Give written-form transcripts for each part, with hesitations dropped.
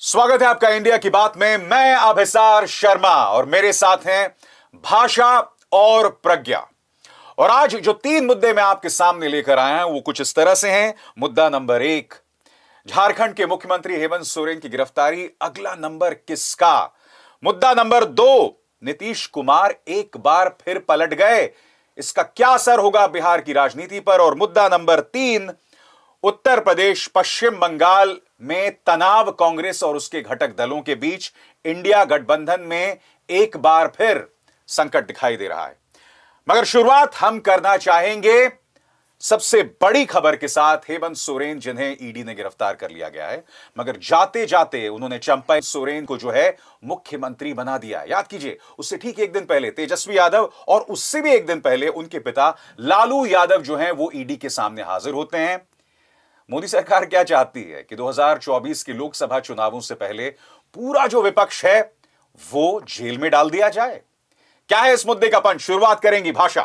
स्वागत है आपका इंडिया की बात में। मैं अभिसार शर्मा और मेरे साथ हैं भाषा और प्रज्ञा। और आज जो तीन मुद्दे मैं आपके सामने लेकर आया हूं वो कुछ इस तरह से हैं। मुद्दा नंबर 1, झारखंड के मुख्यमंत्री हेमंत सोरेन की गिरफ्तारी, अगला नंबर किसका? मुद्दा नंबर 2, नीतीश कुमार एक बार फिर पलट गए, इसका क्या असर होगा बिहार की राजनीति पर? और मुद्दा नंबर 3, उत्तर प्रदेश पश्चिम बंगाल में तनाव कांग्रेस और उसके घटक दलों के बीच, इंडिया गठबंधन में एक बार फिर संकट दिखाई दे रहा है। मगर शुरुआत हम करना चाहेंगे सबसे बड़ी खबर के साथ। हेमंत सोरेन जिन्हें ईडी ने गिरफ्तार कर लिया गया है, मगर जाते जाते उन्होंने चंपा सोरेन को जो है मुख्यमंत्री बना दिया। याद कीजिए, उससे ठीक एक दिन पहले तेजस्वी यादव और उससे भी एक दिन पहले उनके पिता लालू यादव जो हैं वो ईडी के सामने हाजिर होते हैं। मोदी सरकार क्या चाहती है कि 2024 के लोकसभा चुनावों से पहले पूरा जो विपक्ष है वो जेल में डाल दिया जाए। क्या है इस मुद्दे का पंच? शुरुआत करेंगी भाषा।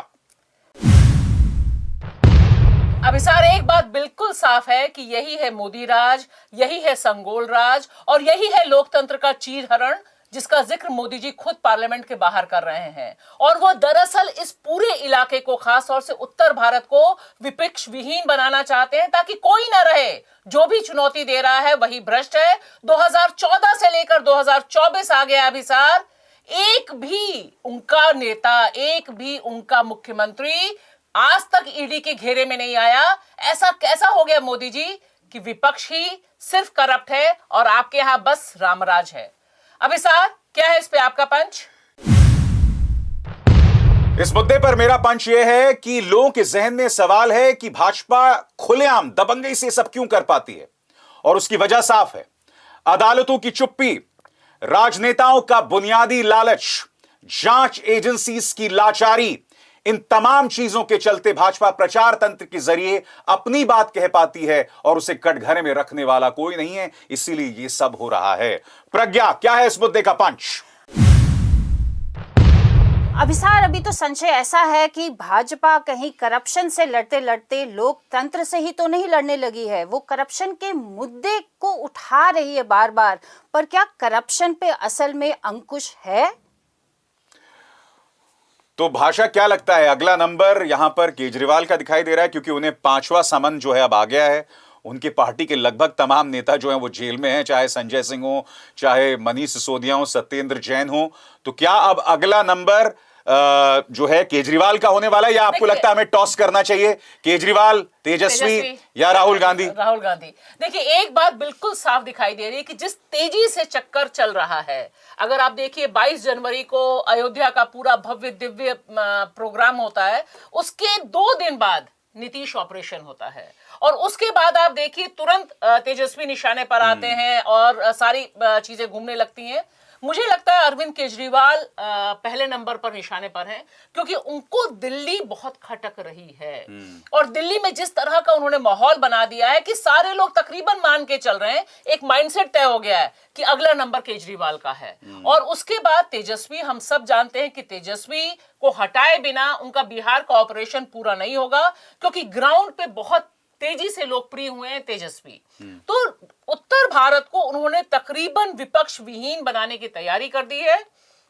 अभिसार, एक बात बिल्कुल साफ है कि यही है मोदी राज, यही है संगोल राज और यही है लोकतंत्र का चीरहरण, जिसका जिक्र मोदी जी खुद पार्लियामेंट के बाहर कर रहे हैं। और वो दरअसल इस पूरे इलाके को, खासतौर से उत्तर भारत को, विपक्ष विहीन बनाना चाहते हैं ताकि कोई ना रहे। जो भी चुनौती दे रहा है वही भ्रष्ट है। 2014 से लेकर 2024 आ गया अभिसार, एक भी उनका नेता, एक भी उनका मुख्यमंत्री आज तक ईडी के घेरे में नहीं आया। ऐसा कैसा हो गया मोदी जी कि विपक्ष ही सिर्फ करप्ट है और आपके यहां बस रामराज है? अभिसार, क्या है इस पे आपका पंच? इस मुद्दे पर मेरा पंच यह है कि लोगों के जहन में सवाल है कि भाजपा खुलेआम दबंगई से सब क्यों कर पाती है, और उसकी वजह साफ है। अदालतों की चुप्पी, राजनेताओं का बुनियादी लालच, जांच एजेंसीज की लाचारी, इन तमाम चीजों के चलते भाजपा प्रचार तंत्र के जरिए अपनी बात कह पाती है और उसे कटघरे में रखने वाला कोई नहीं है। इसीलिए यह सब हो रहा है। प्रज्ञा, क्या है इस मुद्दे का पंच? अभिसार, अभी तो संशय ऐसा है कि भाजपा कहीं करप्शन से लड़ते लड़ते लोकतंत्र से ही तो नहीं लड़ने लगी है। वो करप्शन के मुद्दे को उठा रही है बार बार, पर क्या करप्शन पे असल में अंकुश है? तो भाषा, क्या लगता है अगला नंबर यहां पर केजरीवाल का दिखाई दे रहा है? क्योंकि उन्हें 5वां समन जो है अब आ गया है। उनकी पार्टी के लगभग तमाम नेता जो हैं वो जेल में हैं, चाहे संजय सिंह हो, चाहे मनीष सिसोदिया हो, सत्येंद्र जैन हो। तो क्या अब अगला नंबर जो है केजरीवाल का होने वाला है, या आपको लगता है हमें टॉस करना चाहिए केजरीवाल, तेजस्वी या राहुल गांधी? राहुल गांधी। देखिए, एक बात बिल्कुल साफ दिखाई दे रही है कि जिस तेजी से चक्कर चल रहा है, अगर आप देखिए 22 जनवरी को अयोध्या का पूरा भव्य दिव्य प्रोग्राम होता है, उसके 2 दिन बाद नीतीश ऑपरेशन होता है, और उसके बाद आप देखिए तुरंत तेजस्वी निशाने पर आते हैं और सारी चीजें घूमने लगती हैं। मुझे लगता है अरविंद केजरीवाल पहले नंबर पर निशाने पर हैं, क्योंकि उनको दिल्ली बहुत खटक रही है। और दिल्ली में जिस तरह का उन्होंने माहौल बना दिया है कि सारे लोग तकरीबन मान के चल रहे हैं, एक माइंडसेट तय हो गया है कि अगला नंबर केजरीवाल का है। और उसके बाद तेजस्वी, हम सब जानते हैं कि तेजस्वी को हटाए बिना उनका बिहार का ऑपरेशन पूरा नहीं होगा, क्योंकि ग्राउंड पे बहुत तेजी से लोकप्रिय हुए हैं तेजस्वी। तो उत्तर भारत को उन्होंने तकरीबन विपक्ष विहीन बनाने की तैयारी कर दी है।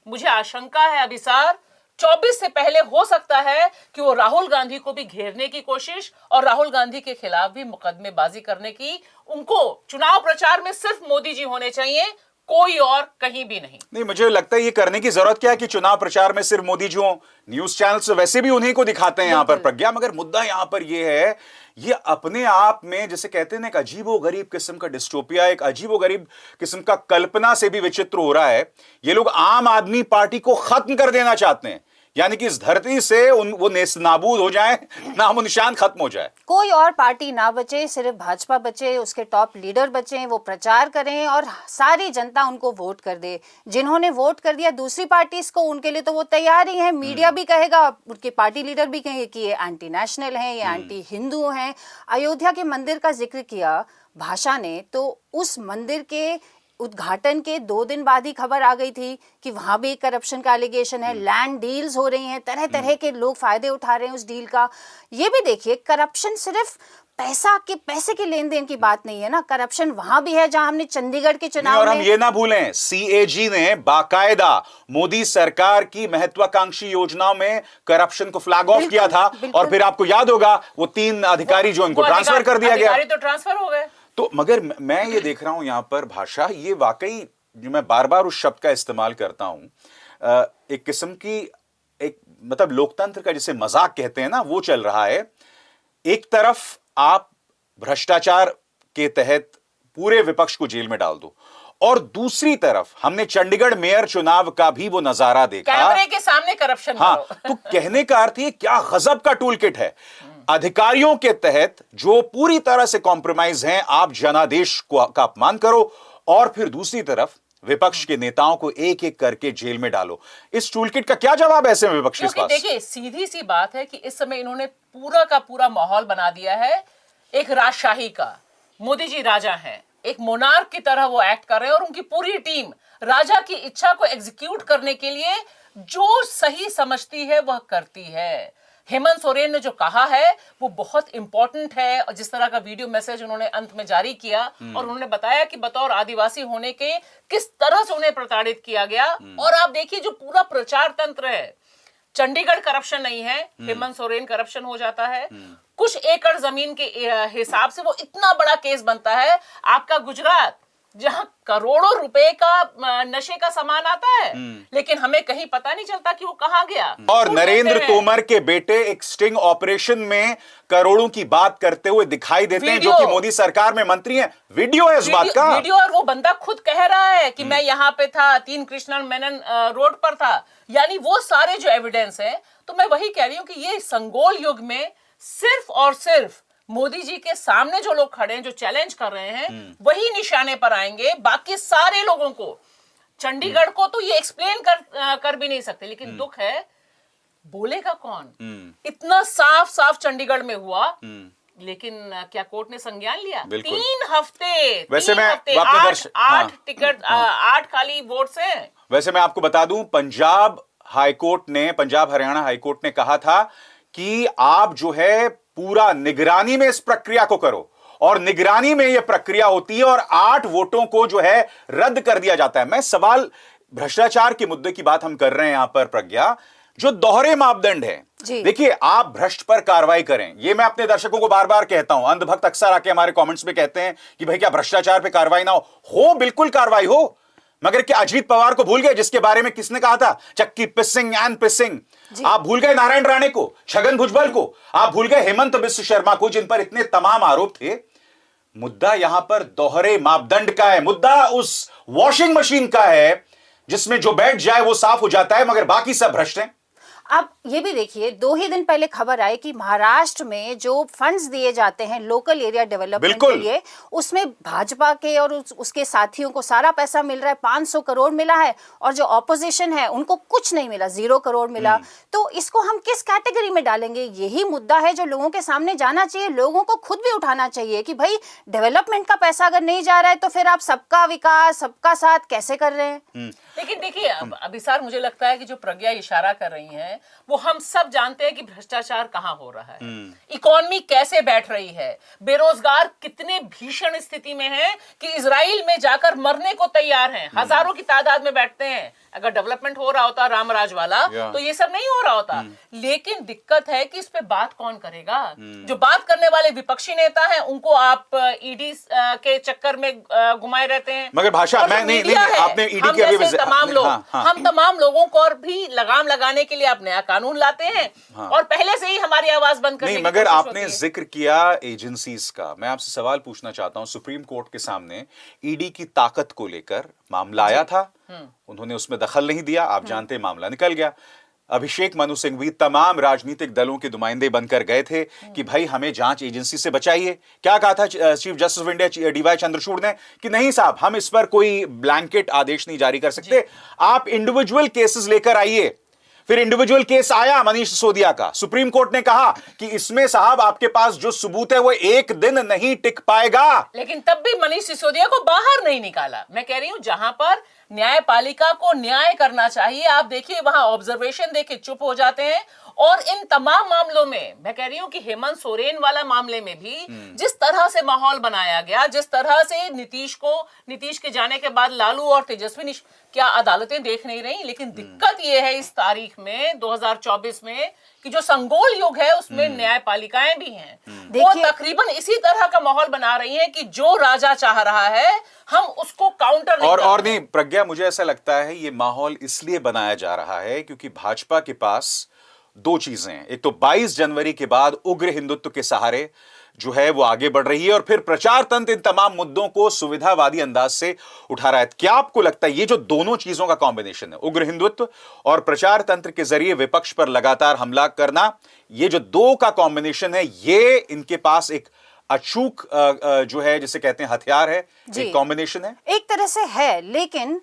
मुझे आशंका है अभिसार, 24 से पहले हो सकता है कि वो राहुल गांधी को भी घेरने की कोशिश और राहुल गांधी के खिलाफ भी मुकदमेबाजी करने की, उनको चुनाव प्रचार में सिर्फ मोदी जी होने चाहिए, कोई और कहीं भी नहीं। मुझे लगता है ये करने की जरूरत क्या है कि चुनाव प्रचार में सिर्फ मोदी जी हो। न्यूज चैनल्स वैसे भी उन्हीं को दिखाते हैं यहां पर, प्रज्ञा। मगर मुद्दा यहां पर ये है, ये अपने आप में जिसे कहते हैं ना एक अजीबोगरीब किस्म का डिस्टोपिया, एक अजीबोगरीब किस्म का कल्पना से भी विचित्र हो रहा है। ये लोग आम आदमी पार्टी को खत्म कर देना चाहते हैं, यानी कि इस धरती से वो नेस्तनाबूद हो जाए, नामो निशान खत्म हो जाए, कोई और पार्टी ना बचे, सिर्फ भाजपा बचे, उसके टॉप लीडर बचे, वो प्रचार करें और सारी जनता उनको वोट कर दे। जिन्होंने वोट कर दिया दूसरी पार्टी को, उनके लिए तो वो तैयार ही है। मीडिया भी कहेगा, उनके पार्टी लीडर भी कहेंगे कि ये एंटी नेशनल हैं, ये एंटी हिंदू हैं। अयोध्या के मंदिर का जिक्र किया भाषा ने, तो उस मंदिर के उद्घाटन के 2 दिन बाद ही खबर आ गई थी कि वहां भी करप्शन का एलिगेशन है, लैंड डील्स हो रही हैं, तरह तरह के लोग फायदे उठा रहे हैं उस डील का। ये भी देखिए, करप्शन सिर्फ पैसे के लेन देन की बात नहीं है ना, करप्शन वहां भी है जहां हमने चंडीगढ़ के नहीं, चुनाव और हम में ये ना भूलें, सीएजी ने बाकायदा मोदी सरकार की महत्वाकांक्षी योजनाओं में करप्शन को फ्लैग ऑफ किया था। और फिर आपको याद होगा वो 3 अधिकारी जो इनको ट्रांसफर कर दिया गया, तो ट्रांसफर हो गए। तो मगर मैं ये देख रहा हूं यहां पर भाषा, ये वाकई जो मैं बार बार उस शब्द का इस्तेमाल करता हूं, एक किस्म की एक मतलब लोकतंत्र का जिसे मजाक कहते हैं ना, वो चल रहा है। एक तरफ आप भ्रष्टाचार के तहत पूरे विपक्ष को जेल में डाल दो, और दूसरी तरफ हमने चंडीगढ़ मेयर चुनाव का भी वो नजारा देखा, कैमरे के सामने करप्शन हाँ, करो। तो कहने का अर्थ ये क्या गजब का टूल किट है अधिकारियों के तहत जो पूरी तरह से कॉम्प्रोमाइज हैं। आप जनादेश का अपमान करो और फिर दूसरी तरफ विपक्ष के नेताओं को एक एक करके जेल में डालो। इस टूलकिट का क्या जवाब ऐसे में विपक्ष के पास? देखिए, सीधी सी बात है कि इस समय इन्होंने पूरा का पूरा माहौल बना दिया है एक राजशाही का। मोदी जी राजा हैं, एक मोनार्क की तरह वो एक्ट कर रहे हैं, और उनकी पूरी टीम राजा की इच्छा को एग्जीक्यूट करने के लिए जो सही समझती है वह करती है। हेमंत सोरेन ने जो कहा है वो बहुत इंपॉर्टेंट है, और जिस तरह का वीडियो मैसेज उन्होंने अंत में जारी किया और उन्होंने बताया कि बतौर आदिवासी होने के किस तरह से उन्हें प्रताड़ित किया गया। और आप देखिए जो पूरा प्रचार तंत्र है, चंडीगढ़ करप्शन नहीं है, हेमंत सोरेन करप्शन हो जाता है। कुछ एकड़ जमीन के हिसाब से वो इतना बड़ा केस बनता है। आपका गुजरात जहां करोड़ों रुपए का नशे का सामान आता है, लेकिन हमें कहीं पता नहीं चलता कि वो कहां गया। और नरेंद्र तोमर के बेटे एक स्टिंग ऑपरेशन में करोड़ों की बात करते हुए दिखाई देते हैं, जो कि मोदी सरकार में मंत्री हैं। वीडियो है इस बात का, वीडियो, और वो बंदा खुद कह रहा है कि मैं यहाँ पे था, 3 कृष्णन मेनन रोड पर था, यानी वो सारे जो एविडेंस है। तो मैं वही कह रही हूं कि ये संगोल युग में सिर्फ और सिर्फ मोदी जी के सामने जो लोग खड़े हैं, जो चैलेंज कर रहे हैं, वही निशाने पर आएंगे। बाकी सारे लोगों को, चंडीगढ़ को तो ये एक्सप्लेन कर भी नहीं सकते। लेकिन दुख है, बोलेगा कौन? इतना साफ साफ चंडीगढ़ में हुआ, लेकिन क्या कोर्ट ने संज्ञान लिया? 3 हफ्ते, वैसे मैं 8 टिकट, 8 खाली वोट्स हैं। वैसे मैं आपको बता दूं, पंजाब हरियाणा हाईकोर्ट ने कहा था कि आप जो है पूरा निगरानी में इस प्रक्रिया को करो, और निगरानी में यह प्रक्रिया होती है और 8 वोटों को जो है रद्द कर दिया जाता है। मैं सवाल भ्रष्टाचार के मुद्दे की बात हम कर रहे हैं यहां पर प्रज्ञा, जो दोहरे मापदंड है। देखिए, आप भ्रष्ट पर कार्रवाई करें, ये मैं अपने दर्शकों को बार बार कहता हूं। अंधभक्त अक्सर आके हमारे कमेंट्स में कहते हैं कि भाई क्या भ्रष्टाचार पे कार्रवाई ना हो? बिल्कुल कार्रवाई हो, मगर क्या अजीत पवार को भूल गए, जिसके बारे में किसने कहा था चक्की पिसिंग एंड पिसिंग? आप भूल गए नारायण राणे को, छगन भुजबल को, आप भूल गए हेमंत बिस्व शर्मा को, जिन पर इतने तमाम आरोप थे। मुद्दा यहां पर दोहरे मापदंड का है, मुद्दा उस वॉशिंग मशीन का है जिसमें जो बैठ जाए वो साफ हो जाता है, मगर बाकी सब भ्रष्ट हैं। आप ये भी देखिए, 2 ही दिन पहले खबर आई कि महाराष्ट्र में जो फंड्स दिए जाते हैं लोकल एरिया डेवलपमेंट के लिए, उसमें भाजपा के और उसके साथियों को सारा पैसा मिल रहा है। 500 करोड़ मिला है, और जो ऑपोजिशन है उनको कुछ नहीं मिला, 0 करोड़ मिला। तो इसको हम किस कैटेगरी में डालेंगे? यही मुद्दा है जो लोगों के सामने जाना चाहिए, लोगों को खुद भी उठाना चाहिए कि भाई डेवलपमेंट का पैसा अगर नहीं जा रहा है तो फिर आप सबका विकास, सबका साथ कैसे कर रहे हैं? लेकिन देखिए, अभी सर मुझे लगता है कि जो प्रज्ञा इशारा कर रही हैं, वो हम सब जानते हैं कि भ्रष्टाचार कहां हो रहा है, इकोनॉमी कैसे बैठ रही है, बेरोजगार कितने भीषण स्थिति में है कि इजराइल में जाकर मरने को तैयार हैं, हजारों की तादाद में बैठते हैं। अगर डेवलपमेंट हो रहा होता रामराज वाला तो ये सब नहीं हो रहा होता। लेकिन दिक्कत है कि इस पे बात कौन करेगा? जो बात करने वाले विपक्षी नेता हैं उनको आप ईडी के चक्कर में घुमाए रहते हैं। मगर भाषा मैं नहीं, आपने ईडी के अभी तमाम लोग, हम तमाम लोगों को और भी लगाम लगाने के लिए आप नया कानून लाते हैं, और पहले से ही हमारी आवाज बंद करने की कोशिश होती है। मगर आपने जिक्र किया एजेंसीज का, मैं आपसे सवाल पूछना चाहता हूं। सुप्रीम कोर्ट के सामने ईडी की ताकत को लेकर मामला आया था, उन्होंने उसमें दखल नहीं दिया, आप जानते हैं मामला निकल गया। अभिषेक मनु सिंघवी तमाम राजनीतिक दलों के नुमाइंदे बनकर गए थे कि भाई हमें जांच एजेंसी से बचाइए। क्या कहा था chief justice of India DY Chandrachud ने कि नहीं साहब, हम इस पर कोई ब्लैंकेट आदेश नहीं जारी कर सकते, आप इंडिविजुअल केसेस लेकर आइए। फिर इंडिविजुअल केस आया मनीष सिसोदिया का, सुप्रीम कोर्ट ने कहा कि इसमें साहब आपके पास जो सबूत है वो एक दिन नहीं टिक पाएगा। लेकिन तब भी मनीष सिसोदिया को बाहर नहीं निकाला। मैं कह रही हूं जहां पर न्यायपालिका को न्याय करना चाहिए, आप देखिए वहां ऑब्जर्वेशन देके चुप हो जाते हैं। और इन तमाम मामलों में मैं कह रही हूं कि हेमंत सोरेन वाला मामले में भी जिस तरह से माहौल बनाया गया, जिस तरह से नीतीश के जाने के बाद लालू और तेजस्वी क्या अदालतें देख नहीं रही। लेकिन दिक्कत यह है इस तारीख में 2024 में कि जो संगोल युग है उसमें न्यायपालिकाएं भी हैं, वो तकरीबन इसी तरह का माहौल बना रही हैं कि जो राजा चाह रहा है हम उसको काउंटर नहीं और नहीं प्रज्ञा, मुझे ऐसा लगता है ये माहौल इसलिए बनाया जा रहा है क्योंकि भाजपा के पास दो चीजें हैं। एक तो 22 जनवरी के बाद उग्र हिंदुत्व के सहारे जो है वो आगे बढ़ रही है और फिर प्रचार तंत्र इन तमाम मुद्दों को सुविधावादी अंदाज से उठा रहा है। क्या आपको लगता है ये जो दोनों चीजों का कॉम्बिनेशन है, उग्र हिंदुत्व और प्रचार तंत्र के जरिए विपक्ष पर लगातार हमला करना, ये जो दो का कॉम्बिनेशन है, ये इनके पास एक अचूक जो है जिसे कहते हैं हथियार है, एक कॉम्बिनेशन है? एक तरह से है, लेकिन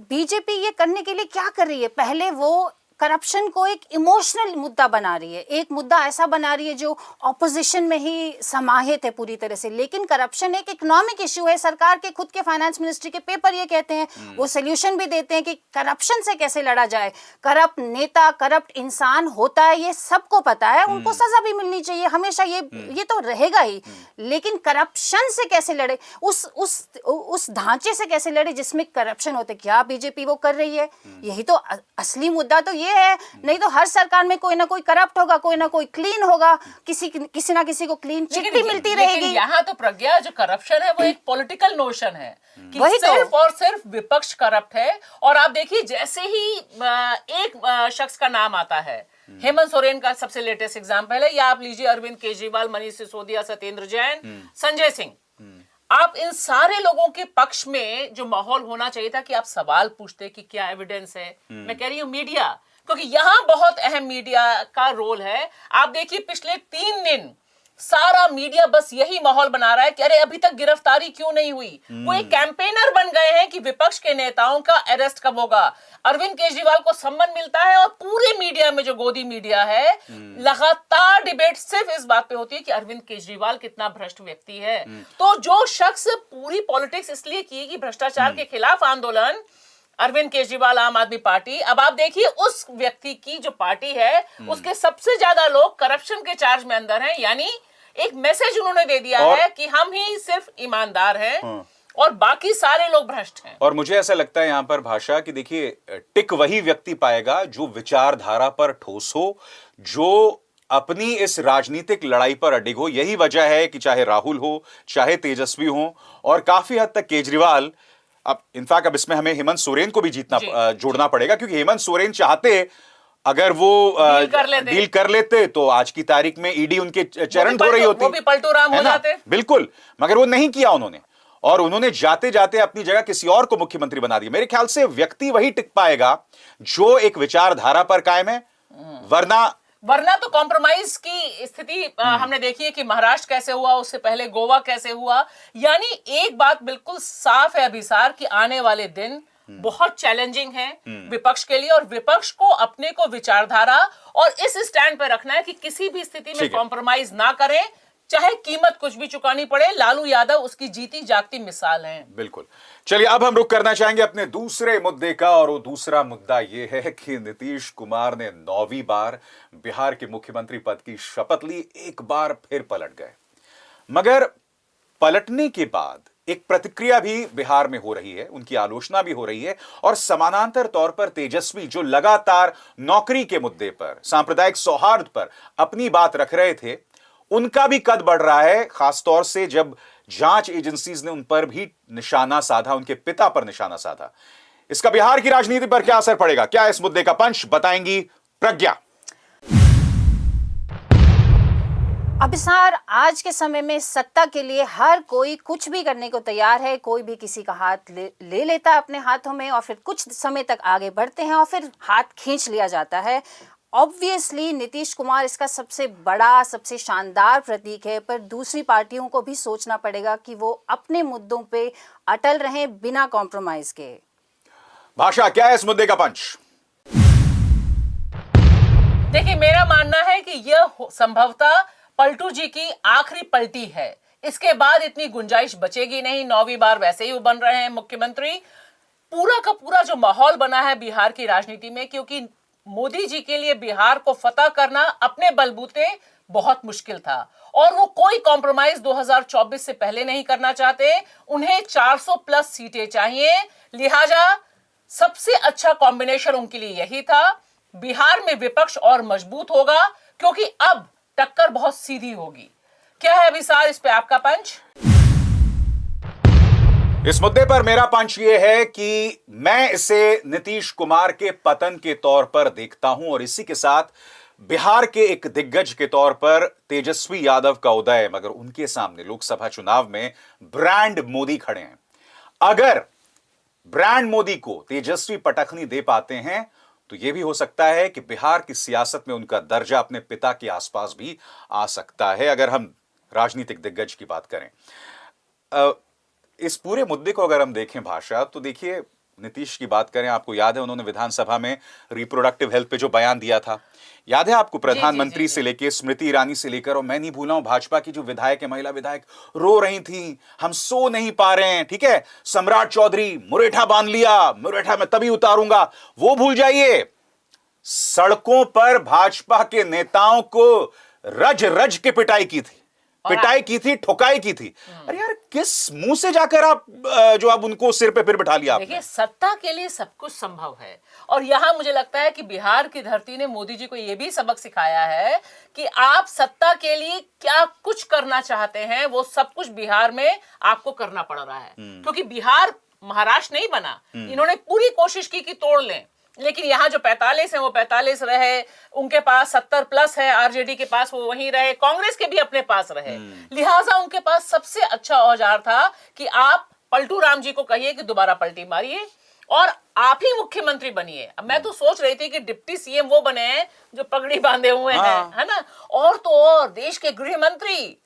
बीजेपी ये करने के लिए क्या कर रही है? पहले वो करप्शन को एक इमोशनल मुद्दा बना रही है, एक मुद्दा ऐसा बना रही है जो ऑपोजिशन में ही समाहित है पूरी तरह से। लेकिन करप्शन एक इकोनॉमिक इशू है। सरकार के खुद के फाइनेंस मिनिस्ट्री के पेपर ये कहते हैं, वो सोल्यूशन भी देते हैं कि करप्शन से कैसे लड़ा जाए। करप्ट नेता, करप्ट इंसान होता है, ये सबको पता है, उनको सजा भी मिलनी चाहिए, हमेशा ये तो रहेगा ही। लेकिन करप्शन से कैसे लड़े, उस ढांचे से कैसे लड़े जिसमें करप्शन होते, क्या बीजेपी वो कर रही है? यही तो असली मुद्दा तो ये है। नहीं तो हर सरकार में कोई ना कोई करप्ट होगा, कोई ना कोई क्लीन होगा, किसी ना किसी को क्लीन चिट्ठी मिलती रहेगी। यहाँ तो प्रज्ञा जो करप्शन है वो एक पॉलिटिकल नोशन है कि वही सिर्फ तो। और सिर्फ विपक्ष करप्ट है। और आप देखिए जैसे ही एक शख्स का नाम आता है, हेमंत सोरेन का सबसे लेटेस्ट एग्जाम्पल है, या आप लीजिए अरविंद केजरीवाल, मनीष सिसोदिया, सत्येंद्र जैन, संजय सिंह, आप इन सारे लोगों के पक्ष में जो माहौल होना चाहिए था कि आप सवाल पूछते कि क्या एविडेंस है। मैं कह रही हूं मीडिया, क्योंकि यहां बहुत अहम मीडिया का रोल है। आप देखिए पिछले 3 दिन सारा मीडिया बस यही माहौल बना रहा है कि अरे अभी तक गिरफ्तारी क्यों नहीं हुई। वो एक कैंपेनर बन गए हैं कि विपक्ष के नेताओं का अरेस्ट कब होगा। अरविंद केजरीवाल को सम्मान मिलता है और पूरे मीडिया में जो गोदी मीडिया है, लगातार डिबेट सिर्फ इस बात पे होती है कि अरविंद केजरीवाल कितना भ्रष्ट व्यक्ति है। तो जो शख्स पूरी पॉलिटिक्स इसलिए की कि भ्रष्टाचार के खिलाफ आंदोलन, अरविंद केजरीवाल, आम आदमी पार्टी, अब आप देखिए उस व्यक्ति की जो पार्टी है उसके सबसे ज्यादा लोग करप्शन के चार्ज में अंदर हैं। यानी एक मैसेज उन्होंने दे दिया है कि हम ही सिर्फ ईमानदार हैं और बाकी सारे लोग भ्रष्ट हैं। और मुझे ऐसा लगता है यहां पर भाषा कि देखिए टिक वही व्यक्ति पाएगा जो विचारधारा पर ठोस हो, जो अपनी इस राजनीतिक लड़ाई पर अडिग हो। यही वजह है कि चाहे राहुल हो, चाहे तेजस्वी हो और काफी हद तक केजरीवाल, अब इनफैक्ट अब इसमें हमें हेमंत सोरेन को भी जोड़ना पड़ेगा, क्योंकि हेमंत सोरेन चाहते अगर वो डील कर लेते तो आज की तारीख में ईडी उनके चरण धो रही होती, वो भी पलटू राम हो जाते। बिल्कुल, मगर वो नहीं किया उन्होंने, और उन्होंने जाते जाते अपनी जगह किसी और को मुख्यमंत्री बना दिया। मेरे ख्याल से व्यक्ति वही टिक पाएगा जो एक विचारधारा पर कायम है, वरना तो कॉम्प्रोमाइज की स्थिति हमने देखी है कि महाराष्ट्र कैसे हुआ, उससे पहले गोवा कैसे हुआ। यानी एक बात बिल्कुल साफ है अभिसार कि आने वाले दिन बहुत चैलेंजिंग है विपक्ष के लिए, और विपक्ष को अपने को विचारधारा और इस स्टैंड पे रखना है कि किसी भी स्थिति में कॉम्प्रोमाइज ना करें, चाहे कीमत कुछ भी चुकानी पड़े। लालू यादव उसकी जीती जागती मिसाल हैं। बिल्कुल। चलिए अब हम रुक करना चाहेंगे अपने दूसरे मुद्दे का, और वो दूसरा मुद्दा यह है कि नीतीश कुमार ने 9वीं बार बिहार के मुख्यमंत्री पद की शपथ ली, एक बार फिर पलट गए। मगर पलटने के बाद एक प्रतिक्रिया भी बिहार में हो रही है, उनकी आलोचना भी हो रही है, और समानांतर तौर पर तेजस्वी जो लगातार नौकरी के मुद्दे पर, सांप्रदायिक सौहार्द पर अपनी बात रख रहे थे, उनका भी कद बढ़ रहा है, खासतौर से जब जांच एजेंसीज ने उन पर भी निशाना साधा, उनके पिता पर निशाना साधा। इसका बिहार की राजनीति पर क्या असर पड़ेगा, क्या इस मुद्दे का पंच बताएंगी प्रज्ञा। अभिसार, आज के समय में सत्ता के लिए हर कोई कुछ भी करने को तैयार है। कोई भी किसी का हाथ ले लेता है अपने हाथों में और फिर कुछ समय तक आगे बढ़ते हैं और फिर हाथ खींच लिया जाता है। ऑब्वियसली नीतीश कुमार इसका सबसे बड़ा, सबसे शानदार प्रतीक है, पर दूसरी पार्टियों को भी सोचना पड़ेगा कि वो अपने मुद्दों पे अटल रहें बिना कॉम्प्रोमाइज के। भाषा, क्या है इस मुद्दे का पंच? देखिए, मेरा मानना है कि यह संभवतः पलटू जी की आखिरी पलटी है। इसके बाद इतनी गुंजाइश बचेगी नहीं। 9वीं बार वैसे ही वो बन रहे हैं मुख्यमंत्री। पूरा का पूरा जो माहौल बना है बिहार की राजनीति में, क्योंकि मोदी जी के लिए बिहार को फतह करना अपने बलबूते बहुत मुश्किल था और वो कोई कॉम्प्रोमाइज 2024 से पहले नहीं करना चाहते। उन्हें 400 प्लस सीटें चाहिए, लिहाजा सबसे अच्छा कॉम्बिनेशन उनके लिए यही था। बिहार में विपक्ष और मजबूत होगा क्योंकि अब टक्कर बहुत सीधी होगी। क्या है अभिसार, इस पे आपका पंच? इस मुद्दे पर मेरा पंच यह है कि मैं इसे नीतीश कुमार के पतन के तौर पर देखता हूं और इसी के साथ बिहार के एक दिग्गज के तौर पर तेजस्वी यादव का उदय। मगर उनके सामने लोकसभा चुनाव में ब्रांड मोदी खड़े हैं। अगर ब्रांड मोदी को तेजस्वी पटखनी दे पाते हैं तो यह भी हो सकता है कि बिहार की सियासत में उनका दर्जा अपने पिता के आसपास भी आ सकता है, अगर हम राजनीतिक दिग्गज की बात करें। इस पूरे मुद्दे को अगर हम देखें भाषा, तो देखिए नीतीश की बात करें, आपको याद है उन्होंने विधानसभा में रिप्रोडक्टिव हेल्थ पे जो बयान दिया था, याद है आपको? प्रधानमंत्री से लेकर स्मृति ईरानी से लेकर, और मैं नहीं भूला हूं भाजपा की जो विधायक है, महिला विधायक रो रही थी, हम सो नहीं पा रहे हैं, ठीक है, सम्राट चौधरी मुरेठा बांध लिया, मुरेठा मैं तभी उतारूंगा। वो भूल जाइए, सड़कों पर भाजपा के नेताओं को रज रज के पिटाई की थी, ठुकाई की थी। अरे यार, किस मुंह से जाकर आप जो आप उनको सिर पे फिर बिठा लिया आपने? देखिए, सत्ता के लिए सब कुछ संभव है और यहां मुझे लगता है कि बिहार की धरती ने मोदी जी को यह भी सबक सिखाया है कि आप सत्ता के लिए क्या कुछ करना चाहते हैं, वो सब कुछ बिहार में आपको करना पड़ रहा है। क्योंकि बिहार महाराष्ट्र नहीं बना। इन्होंने पूरी कोशिश की कि तोड़ लें, लेकिन यहाँ जो 45 है वो 45 रहे, उनके पास 70 प्लस है, आरजेडी के पास वो वहीं रहे, कांग्रेस के भी अपने पास रहे। लिहाजा उनके पास सबसे अच्छा औजार था कि आप पलटू राम जी को कहिए कि दोबारा पलटी मारिए और आप ही मुख्यमंत्री बनिए। अब मैं तो सोच रही थी कि डिप्टी सीएम वो बने हैं जो पगड़ी बांधे हुए हैं, है ना, और तो और देश के गृह मंत्री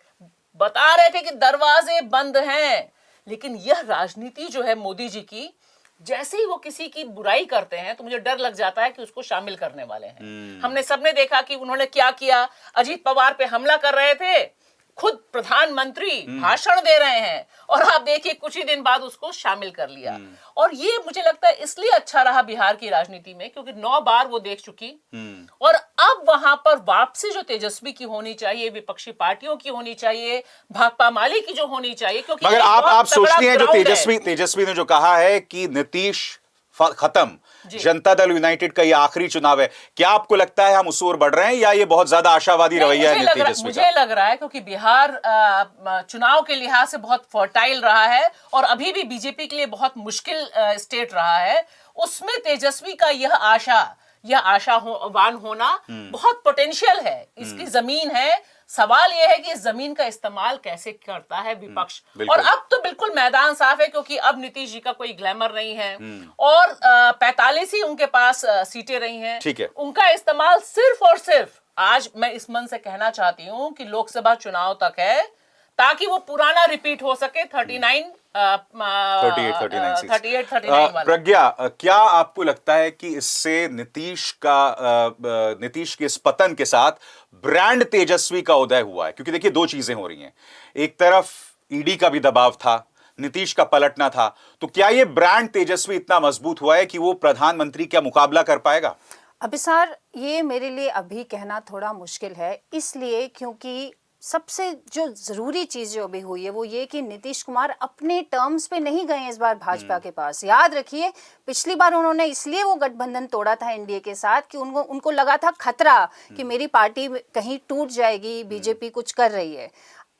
बता रहे थे कि दरवाजे बंद हैं। लेकिन यह राजनीति जो है मोदी जी की, जैसे ही वो किसी की बुराई करते हैं तो मुझे डर लग जाता है कि उसको शामिल करने वाले हैं। हमने सबने देखा कि उन्होंने क्या किया। अजीत पवार पे हमला कर रहे थे, खुद प्रधानमंत्री भाषण दे रहे हैं और आप देखिए कुछ ही दिन बाद उसको शामिल कर लिया। और ये मुझे लगता है इसलिए अच्छा रहा बिहार की राजनीति में क्योंकि 9 बार वो देख चुकी और अब वहां पर वापसी जो तेजस्वी की होनी चाहिए, विपक्षी पार्टियों की होनी चाहिए, भाकपा माले की जो होनी चाहिए। क्योंकि मगर आप सोचती हैं जो तेजस्वी ने जो कहा है कि नीतीश खत्म, जनता दल यूनाइटेड का ये आखिरी चुनाव है, क्या आपको लगता है हम उस ओर बढ़ रहे हैं या ये बहुत ज्यादा आशावादी रवैया है तेजस्वी का? मुझे लग रहा है क्योंकि बिहार चुनाव के लिहाज से बहुत फर्टाइल रहा है और अभी भी बीजेपी के लिए बहुत मुश्किल स्टेट रहा है। उसमें तेजस्वी का यह आशावान होना बहुत पोटेंशियल है, इसकी जमीन है। सवाल यह है कि इस जमीन का इस्तेमाल कैसे करता है विपक्ष। और अब तो बिल्कुल मैदान साफ है क्योंकि अब नीतीश जी का कोई ग्लैमर नहीं है और 45 ही उनके पास सीटें रही हैं। ठीक है, उनका इस्तेमाल सिर्फ और सिर्फ, आज मैं इस मन से कहना चाहती हूं कि लोकसभा चुनाव तक है ताकि वो पुराना रिपीट हो सके 38 वाला। प्रज्ञा, क्या आपको लगता है कि इससे नीतीश के इस पतन के साथ ब्रांड तेजस्वी का उदय हुआ है? क्योंकि देखिए 2 चीजें हो रही हैं, एक तरफ ईडी का भी दबाव था, नीतीश का पलटना था, तो क्या ये ब्रांड तेजस्वी इतना मजबूत हुआ है कि वो प्रधानमंत्री का मुकाबला कर पाएगा? अभिसार, ये मेरे लिए अभी कहना थोड़ा मुश्किल है, इसलिए क्योंकि सबसे जो जरूरी चीज जो अभी हुई है वो ये कि नीतीश कुमार अपने टर्म्स पे नहीं गए इस बार भाजपा के पास। याद रखिए, पिछली बार उन्होंने इसलिए वो गठबंधन तोड़ा था एनडीए के साथ कि उनको लगा था खतरा कि मेरी पार्टी कहीं टूट जाएगी, बीजेपी कुछ कर रही है।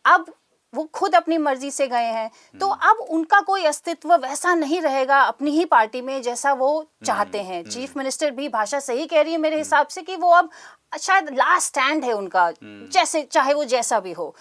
अब वो खुद अपनी मर्जी से गए हैं, तो अब उनका कोई अस्तित्व वैसा नहीं रहेगा अपनी ही पार्टी में जैसा वो चाहते हैं। चीफ मिनिस्टर भी भाषा सही कह रही है मेरे हिसाब से कि वो अब शायद लास्ट स्टैंड है उनका, जैसे चाहे वो जैसा भी हो।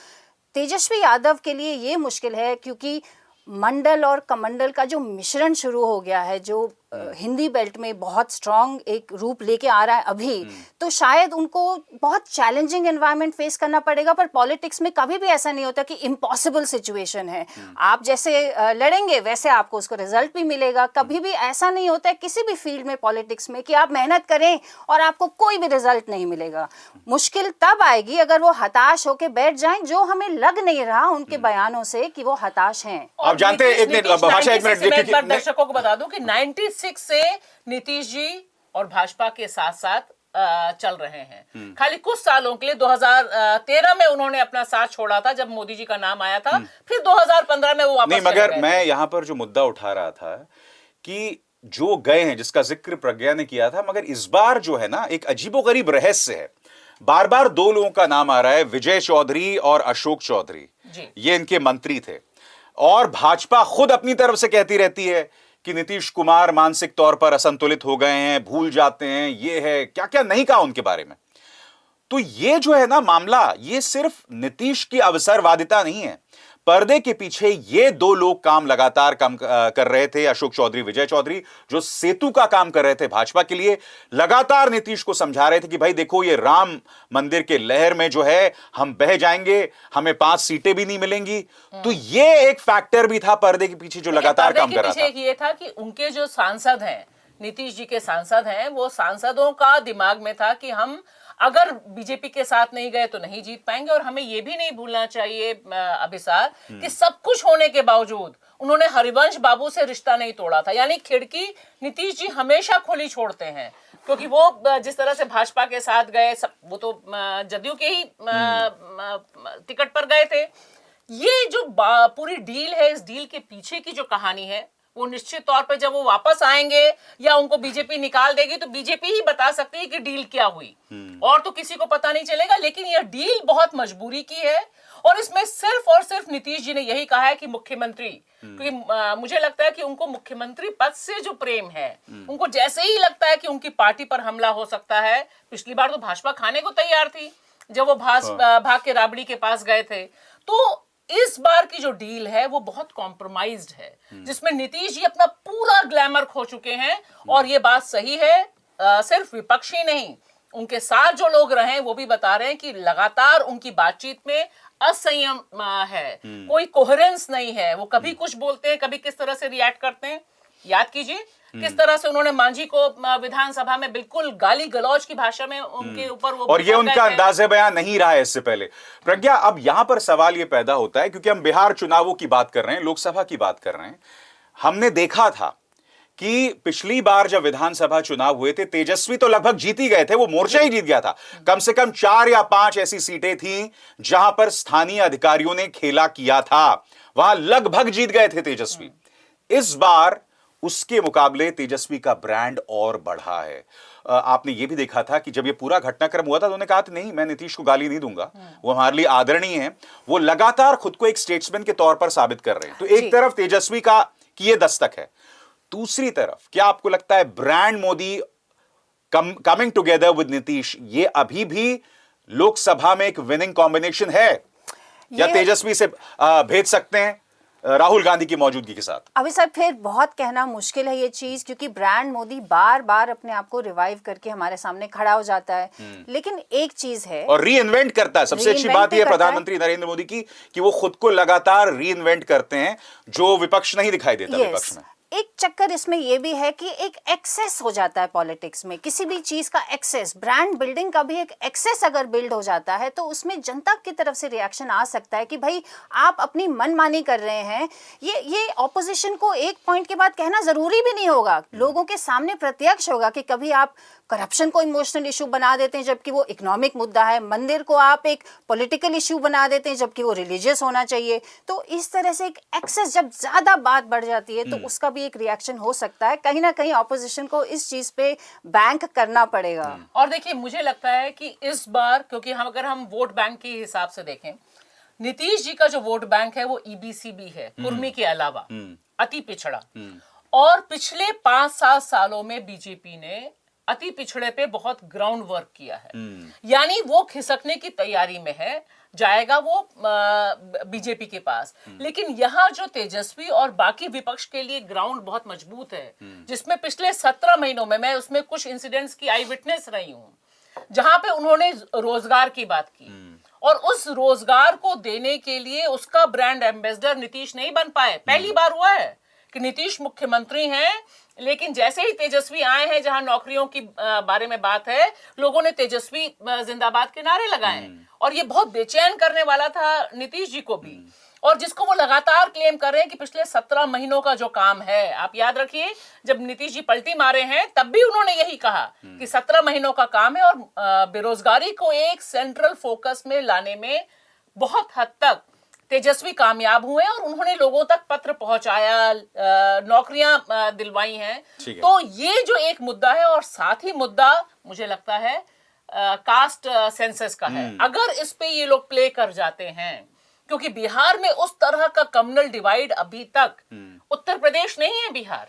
तेजस्वी यादव के लिए ये मुश्किल है क्योंकि मंडल और कमंडल का जो मिश्रण शुरू हो गया है, जो हिंदी बेल्ट में बहुत स्ट्रांग एक रूप लेके आ रहा है अभी, तो शायद उनको बहुत चैलेंजिंग एनवायरनमेंट फेस करना पड़ेगा। पर पॉलिटिक्स में कभी भी ऐसा नहीं होता कि इम्पॉसिबल सिचुएशन है, आप जैसे लड़ेंगे वैसे आपको उसको रिजल्ट भी मिलेगा। कभी भी ऐसा नहीं होता है किसी भी फील्ड में पॉलिटिक्स में कि आप मेहनत करें और आपको कोई भी रिजल्ट नहीं मिलेगा। मुश्किल तब आएगी अगर वो हताश होकर बैठ जाएं, जो हमें लग नहीं रहा उनके बयानों से कि वो हताश हैं। आप जानते हैं, एक मिनट भाषा, एक मिनट देखिए, दर्शकों को बता दूं कि 96 से नीतीश जी और भाजपा के साथ साथ चल रहे हैं। खाली कुछ सालों के लिए 2013 में उन्होंने अपना साथ छोड़ा था जब मोदी जी का नाम आया था, फिर 2015 में वो वापस नहीं, मगर मैं यहां पर जो मुद्दा उठा रहा था कि जो गए हैं, जिसका जिक्र प्रज्ञा ने किया था, मगर इस बार जो है ना एक अजीबोगरीब रहस्य है। बार बार दो लोगों का नाम आ रहा है, विजय चौधरी और अशोक चौधरी। ये इनके मंत्री थे और भाजपा खुद अपनी तरफ से कहती रहती है कि नीतीश कुमार मानसिक तौर पर असंतुलित हो गए हैं, भूल जाते हैं, ये है क्या क्या नहीं कहा उनके बारे में। तो ये जो है ना मामला, ये सिर्फ नीतीश की अवसरवादिता नहीं है, पर्दे के पीछे ये दो लोग काम लगातार काम कर रहे थे, अशोक चौधरी, विजय चौधरी, जो सेतु का काम कर रहे थे भाजपा के लिए। लगातार नीतीश को समझा रहे थे कि भाई देखो, ये राम मंदिर के लहर में जो है हम बह जाएंगे, हमें 5 सीटें भी नहीं मिलेंगी। तो ये एक फैक्टर भी था पर्दे के पीछे जो लगातार काम कर रहा था। ये था कि उनके जो सांसद हैं, नीतीश जी के सांसद हैं, वो सांसदों का दिमाग में था कि हम अगर बीजेपी के साथ नहीं गए तो नहीं जीत पाएंगे। और हमें यह भी नहीं भूलना चाहिए अभिसार कि सब कुछ होने के बावजूद उन्होंने हरिवंश बाबू से रिश्ता नहीं तोड़ा था। यानी खिड़की नीतीश जी हमेशा खुली छोड़ते हैं, क्योंकि वो जिस तरह से भाजपा के साथ गए, वो तो जदयू के ही टिकट पर गए थे। ये जो पूरी डील है, इस डील के पीछे की जो कहानी है, वो निश्चित तौर पे जब वो वापस आएंगे या उनको बीजेपी निकाल देगी तो बीजेपी ही बता सकती है कि डील क्या हुई, और तो किसी को पता नहीं चलेगा। लेकिन यह डील बहुत मजबूरी की है और इसमें सिर्फ और सिर्फ नीतीश जी ने यही कहा है कि मुख्यमंत्री, क्योंकि मुझे लगता है कि उनको मुख्यमंत्री पद से जो प्रेम है, उनको जैसे ही लगता है कि उनकी पार्टी पर हमला हो सकता है। पिछली बार तो भाजपा खाने को तैयार थी जब वो भाग के राबड़ी के पास गए थे। तो इस बार की जो डील है वो बहुत कॉम्प्रोमाइज्ड है, जिसमें नीतीश जी अपना पूरा ग्लैमर खो चुके हैं। और ये बात सही है, सिर्फ विपक्ष ही नहीं, उनके साथ जो लोग रहे वो भी बता रहे हैं कि लगातार उनकी बातचीत में असंयम है, कोई कोहेरेंस नहीं है। वो कभी कुछ बोलते हैं, कभी किस तरह से रिएक्ट करते हैं। याद कीजिए किस तरह से उन्होंने मांझी को विधानसभा में बिल्कुल गाली गलौज की भाषा में उनके ऊपर वो, और ये उनका अंदाज़े बयान नहीं रहा है इससे पहले। प्रज्ञा, अब यहां पर सवाल ये पैदा होता है, क्योंकि हम बिहार चुनावों की बात कर रहे हैं, लोकसभा की बात कर रहे हैं। हमने देखा था कि पिछली बार जब विधानसभा चुनाव हुए थे, तेजस्वी तो लगभग जीत ही गए थे, वो मोर्चा ही जीत गया था। कम से कम 4 या 5 ऐसी सीटें थीं जहां पर स्थानीय अधिकारियों ने खेला किया था, वहां लगभग जीत गए थे तेजस्वी। इस बार उसके मुकाबले तेजस्वी का ब्रांड और बढ़ा है। आपने ये भी देखा था कि जब ये पूरा घटनाक्रम हुआ था तो उन्होंने कहा था नहीं, मैं नीतीश को गाली नहीं दूंगा, वो हमारे लिए आदरणीय है। वो लगातार खुद को एक स्टेट्समैन के तौर पर साबित कर रहे हैं। तो एक तरफ तेजस्वी का की ये दस्तक है, दूसरी तरफ क्या आपको लगता है brand Modi coming together with Nitish, ये अभी भी लोकसभा में एक विनिंग कॉम्बिनेशन है, या तेजस्वी से भेज सकते हैं राहुल गांधी की मौजूदगी के साथ? अभी सर फिर बहुत कहना मुश्किल है ये चीज, क्योंकि ब्रांड मोदी बार बार अपने आप को रिवाइव करके हमारे सामने खड़ा हो जाता है। लेकिन एक चीज है, और री इन्वेंट करता है। सबसे अच्छी बात यह प्रधानमंत्री नरेंद्र मोदी की कि वो खुद को लगातार री इन्वेंट करते हैं, जो विपक्ष नहीं दिखाई देता विपक्ष में। एक चक्कर इसमें यह भी है कि एक एक्सेस हो जाता है पॉलिटिक्स में, किसी भी चीज का एक्सेस, ब्रांड बिल्डिंग का भी एक एक्सेस अगर बिल्ड हो जाता है तो उसमें जनता की तरफ से रिएक्शन आ सकता है कि भाई आप अपनी मनमानी कर रहे हैं। ये ऑपोजिशन को एक पॉइंट के बाद कहना जरूरी भी नहीं होगा, लोगों के सामने प्रत्यक्ष होगा कि कभी आप करप्शन को इमोशनल इशू बना देते हैं जबकि वो इकोनॉमिक मुद्दा है, मंदिर को आप एक पॉलिटिकल इशू बना देते हैं जबकि वो रिलीजियस होना चाहिए। तो इस तरह से एक एक्सेस जब ज्यादा बात बढ़ जाती है तो उसका भी एक रिएक्शन हो सकता है। कहीं ना कहीं ऑपोजिशन को इस चीज पे बैंक करना पड़ेगा। और देखिए, मुझे लगता है कि इस बार, क्योंकि अगर हम वोट बैंक के हिसाब से देखें, नीतीश जी का जो वोट बैंक है वो ईबीसीबी है, कुर्मी के अलावा अति पिछड़ा। और पिछले 5-7 सालों में बीजेपी ने अति पिछड़े पे बहुत ग्राउंड वर्क किया है, यानी वो खिसकने की तैयारी में है, जाएगा वो बीजेपी के पास। लेकिन यहाँ जो तेजस्वी और बाकी विपक्ष के लिए ग्राउंड बहुत मजबूत है, जिसमें पिछले 17 महीनों में मैं उसमें कुछ इंसिडेंट्स की आई विटनेस रही हूँ, जहां पे उन्होंने रोजगार की बात की और उस रोजगार को देने के लिए उसका ब्रांड एम्बेसडर नीतीश नहीं बन पाए। पहली बार हुआ है कि नीतीश मुख्यमंत्री हैं, लेकिन जैसे ही तेजस्वी आए हैं, जहां नौकरियों की बारे में बात है, लोगों ने तेजस्वी जिंदाबाद के नारे लगाए और ये बहुत बेचैन करने वाला था नीतीश जी को भी, और जिसको वो लगातार क्लेम कर रहे हैं कि पिछले 17 महीनों का जो काम है। आप याद रखिए, जब नीतीश जी पलटी मारे हैं तब भी उन्होंने यही कहा कि 17 महीनों का काम है, और बेरोजगारी को एक सेंट्रल फोकस में लाने में बहुत हद तक तेजस्वी कामयाब हुए और उन्होंने लोगों तक पत्र पहुंचाया, नौकरियां दिलवाई हैं। तो ये जो एक मुद्दा है, और साथ ही मुद्दा मुझे लगता है कास्ट सेंसस का है। अगर इस पे ये लोग प्ले कर जाते हैं, क्योंकि बिहार में उस तरह का कम्युनल डिवाइड अभी तक, उत्तर प्रदेश नहीं है बिहार,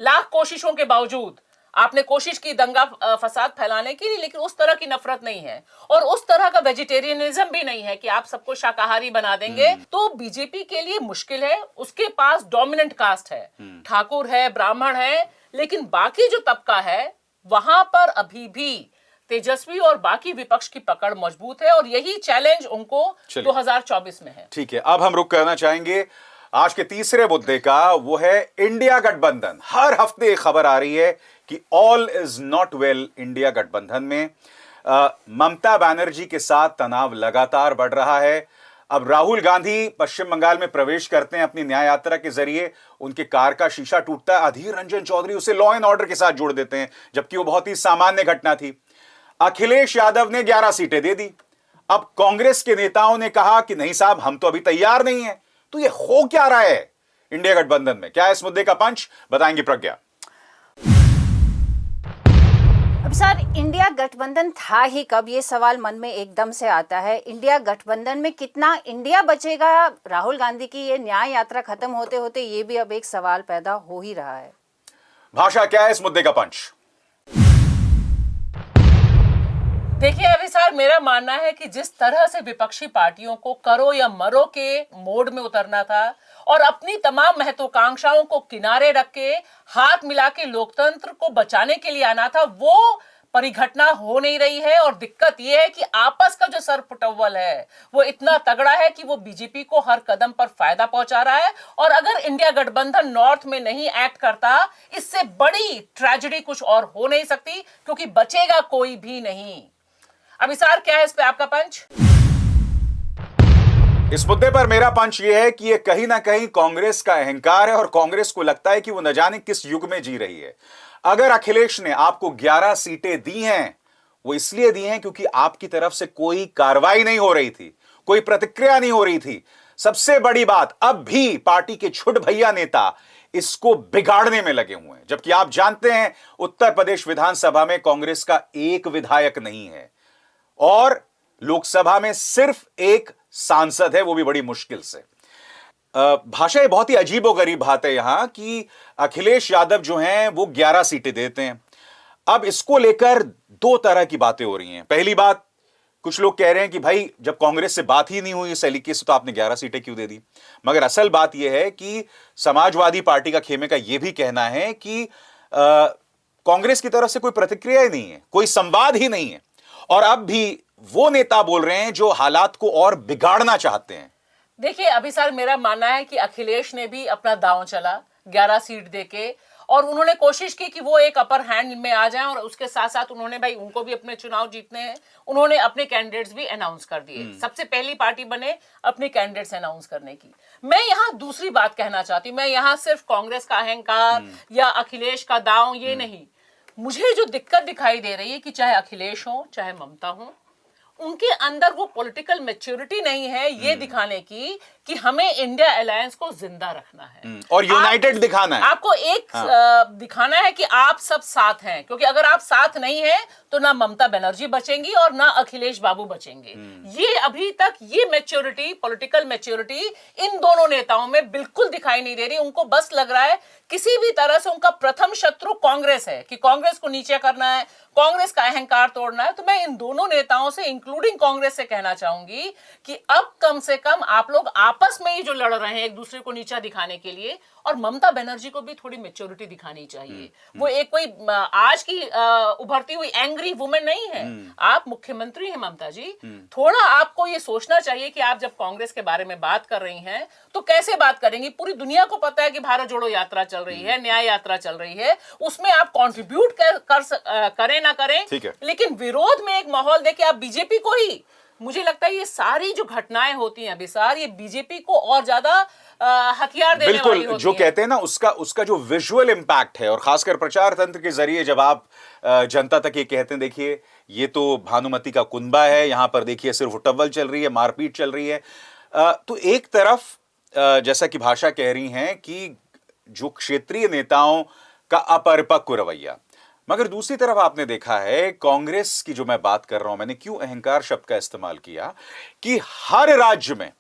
लाख कोशिशों के बावजूद आपने कोशिश की दंगा फसाद फैलाने की, लेकिन उस तरह की नफरत नहीं है और उस तरह का वेजिटेरियनिज्म भी नहीं है कि आप सबको शाकाहारी बना देंगे। तो बीजेपी के लिए मुश्किल है, उसके पास डोमिनेंट कास्ट है, ठाकुर है, ब्राह्मण है, लेकिन बाकी जो तबका है वहां पर अभी भी तेजस्वी और बाकी विपक्ष की पकड़ मजबूत है, और यही चैलेंज उनको 2024 में है। ठीक है, अब हम रुक करना चाहेंगे आज के तीसरे मुद्दे का, वो है इंडिया गठबंधन। हर हफ्ते एक खबर आ रही है कि all is not well India गठबंधन में। ममता बनर्जी के साथ तनाव लगातार बढ़ रहा है। अब राहुल गांधी पश्चिम बंगाल में प्रवेश करते हैं अपनी न्याय यात्रा के जरिए, उनके कार का शीशा टूटता है, अधीर रंजन चौधरी उसे लॉ एंड ऑर्डर के साथ जोड़ देते हैं, जबकि वो बहुत ही सामान्य घटना थी। अखिलेश यादव ने 11 सीटें दे दी। अब कांग्रेस के नेताओं ने कहा कि नहीं साहब, हम तो अभी तैयार नहीं हैं। तो ये हो क्या रहा है इंडिया गठबंधन में? क्या है इस मुद्दे का पंच, बताएंगे प्रज्ञा। अब सर, इंडिया गठबंधन था ही कब, ये सवाल मन में एकदम से आता है। इंडिया गठबंधन में कितना इंडिया बचेगा? राहुल गांधी की ये न्याय यात्रा खत्म होते होते ये भी अब एक सवाल पैदा हो ही रहा है। भाषा, क्या है इस मुद्दे का पंच? देखिए अभी सर, मेरा मानना है कि जिस तरह से विपक्षी पार्टियों को करो या मरो के मोड में उतरना था और अपनी तमाम महत्वाकांक्षाओं को किनारे रख के हाथ मिला के लोकतंत्र को बचाने के लिए आना था, वो परिघटना हो नहीं रही है। और दिक्कत यह है कि आपस का जो सरपुटव्वल है वो इतना तगड़ा है कि वो बीजेपी को हर कदम पर फायदा पहुंचा रहा है। और अगर इंडिया गठबंधन नॉर्थ में नहीं एक्ट करता, इससे बड़ी ट्रेजेडी कुछ और हो नहीं सकती, क्योंकि बचेगा कोई भी नहीं। अभिसार, क्या है इस पे आपका पंच? इस मुद्दे पर मेरा पंच यह है कि यह कहीं ना कहीं कांग्रेस का अहंकार है और कांग्रेस को लगता है कि वो न जाने किस युग में जी रही है। अगर अखिलेश ने आपको 11 सीटें दी हैं, वो इसलिए दी हैं क्योंकि आपकी तरफ से कोई कार्रवाई नहीं हो रही थी, कोई प्रतिक्रिया नहीं हो रही थी। सबसे बड़ी बात, अब भी पार्टी के छुट भैया नेता इसको बिगाड़ने में लगे हुए हैं, जबकि आप जानते हैं उत्तर प्रदेश विधानसभा में कांग्रेस का एक विधायक नहीं है और लोकसभा में सिर्फ एक सांसद है, वो भी बड़ी मुश्किल से। भाषा, ये बहुत ही अजीबोगरीब बात है यहां कि अखिलेश यादव जो हैं वो 11 सीटें देते हैं। अब इसको लेकर दो तरह की बातें हो रही हैं। पहली बात, कुछ लोग कह रहे हैं कि भाई जब कांग्रेस से बात ही नहीं हुई इस सलीके से तो आपने 11 सीटें क्यों दे दी। मगर असल बात यह है कि समाजवादी पार्टी का खेमे का यह भी कहना है कि कांग्रेस की तरफ से कोई प्रतिक्रिया ही नहीं है, कोई संवाद ही नहीं है, और अब भी वो नेता बोल रहे हैं जो हालात को और बिगाड़ना चाहते हैं। देखिए अभी सर, मेरा मानना है कि अखिलेश ने भी अपना दांव चला 11 सीट देके, और उन्होंने कोशिश की कि वो एक अपर हैंड में आ जाएं, और उसके साथ साथ उन्होंने भाई उनको भी अपने चुनाव जीतने हैं, उन्होंने अपने कैंडिडेट्स भी अनाउंस कर दिए। सबसे पहली पार्टी बने अपने कैंडिडेट्स अनाउंस करने की। मैं यहाँ दूसरी बात कहना चाहती हूँ, मैं यहाँ सिर्फ कांग्रेस का अहंकार या अखिलेश का दांव ये नहीं, मुझे जो दिक्कत दिखाई दे रही है कि चाहे अखिलेश हो चाहे ममता हो, उनके अंदर वो पॉलिटिकल मैच्योरिटी नहीं है ये दिखाने की कि हमें इंडिया अलायंस को जिंदा रखना है और यूनाइटेड दिखाना है। आपको एक दिखाना है कि आप सब साथ हैं, क्योंकि अगर आप साथ नहीं हैं तो ना ममता बनर्जी बचेंगी और ना अखिलेश बाबू बचेंगे। ये अभी तक ये मैच्योरिटी, पॉलिटिकल मैच्योरिटी इन दोनों नेताओं में बिल्कुल दिखाई नहीं दे रही। उनको बस लग रहा है किसी भी तरह से उनका प्रथम शत्रु कांग्रेस है, कि कांग्रेस को नीचे करना है, कांग्रेस का अहंकार तोड़ना है। तो मैं इन दोनों नेताओं से, इंक्लूडिंग कांग्रेस से, कहना चाहूंगी कि अब कम से कम आप लोग आपस में ही जो लड़ रहे हैं एक दूसरे को नीचा दिखाने के लिए, और ममता बनर्जी को भी थोड़ी मैच्योरिटी दिखानी चाहिए। वो एक कोई आज की उभरती हुई एंग्री वुमेन नहीं है। आप मुख्यमंत्री हैं ममता जी, थोड़ा आपको ये सोचना चाहिए कि आप जब कांग्रेस के बारे में बात कर रही हैं तो कैसे बात करेंगी। पूरी दुनिया को पता है कि भारत जोड़ो यात्रा चल रही है, न्याय यात्रा चल रही है, उसमें आप कंट्रीब्यूट करें ना करें, लेकिन विरोध में एक माहौल देके आप बीजेपी को ही, मुझे लगता है ये सारी जो घटनाएं होती हैं अभिसार, ये बीजेपी को और ज्यादा हथियार देने वाली होती जो हैं। कहते हैं ना, उसका जो विजुअल इंपैक्ट है, और खासकर प्रचार तंत्र के जरिए जब आप जनता तक ये कहते हैं, देखिए ये तो भानुमति का कुनबा है, यहां पर देखिए सिर्फ उटव्वल चल रही है, मारपीट चल रही है, तो एक तरफ जैसा कि भाषा कह रही हैं कि जो क्षेत्रीय नेताओं का अपरिपक्व रवैया, मगर दूसरी तरफ आपने देखा है कांग्रेस की, जो मैं बात कर रहा हूं, मैंने क्यों अहंकार शब्द का इस्तेमाल किया, कि हर राज्य में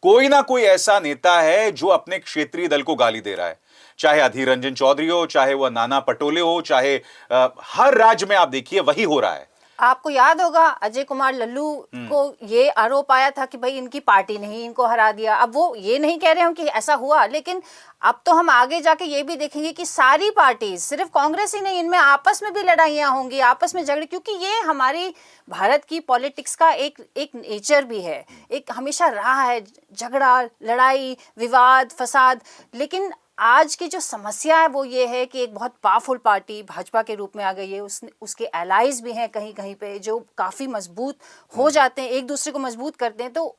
कोई ना कोई ऐसा नेता है जो अपने क्षेत्रीय दल को गाली दे रहा है, चाहे अधीर रंजन चौधरी हो, चाहे वह नाना पटोले हो, चाहे हर राज्य में आप देखिए वही हो रहा है। आपको याद होगा अजय कुमार लल्लू को ये आरोप आया था कि भाई इनकी पार्टी ने ही इनको हरा दिया। अब वो ये नहीं कह रहे हैं कि ऐसा हुआ, लेकिन अब तो हम आगे जाके ये भी देखेंगे कि सारी पार्टी, सिर्फ कांग्रेस ही नहीं, इनमें आपस में भी लड़ाइयाँ होंगी, आपस में झगड़े, क्योंकि ये हमारी भारत की पॉलिटिक्स का एक नेचर भी है, एक हमेशा रहा है झगड़ा, लड़ाई, विवाद, फसाद। लेकिन आज की जो समस्या है वो ये है कि एक बहुत पावरफुल पार्टी भाजपा के रूप में आ गई है, उसके एलाइज भी हैं कहीं कहीं पे जो काफ़ी मजबूत हो जाते हैं, एक दूसरे को मजबूत करते हैं। तो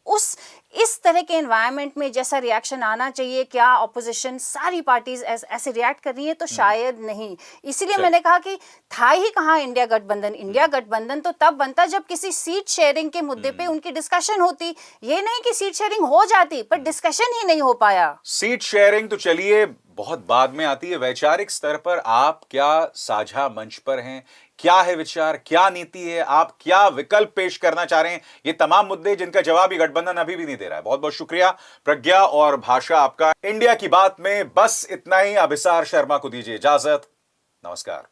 इस तरह के एनवायरनमेंट में जैसा रिएक्शन आना चाहिए, क्या ऑपोजिशन सारी पार्टीज ऐसे रिएक्ट कर रही है? तो शायद नहीं। इसीलिए मैंने कहा कि था ही कहाँ इंडिया गठबंधन। इंडिया गठबंधन तो तब बनता जब किसी सीट शेयरिंग के मुद्दे पे उनकी डिस्कशन होती। ये नहीं कि सीट शेयरिंग हो जाती पर डिस्कशन ही नहीं हो पाया। सीट शेयरिंग तो चलिए बहुत बाद में आती है, वैचारिक स्तर पर आप क्या साझा मंच पर हैं, क्या है विचार, क्या नीति है, आप क्या विकल्प पेश करना चाह रहे हैं, ये तमाम मुद्दे जिनका जवाब ही गठबंधन अभी भी नहीं दे रहा है। बहुत बहुत शुक्रिया प्रज्ञा और भाषा आपका। इंडिया की बात में बस इतना ही। अभिसार शर्मा को दीजिए इजाजत। नमस्कार।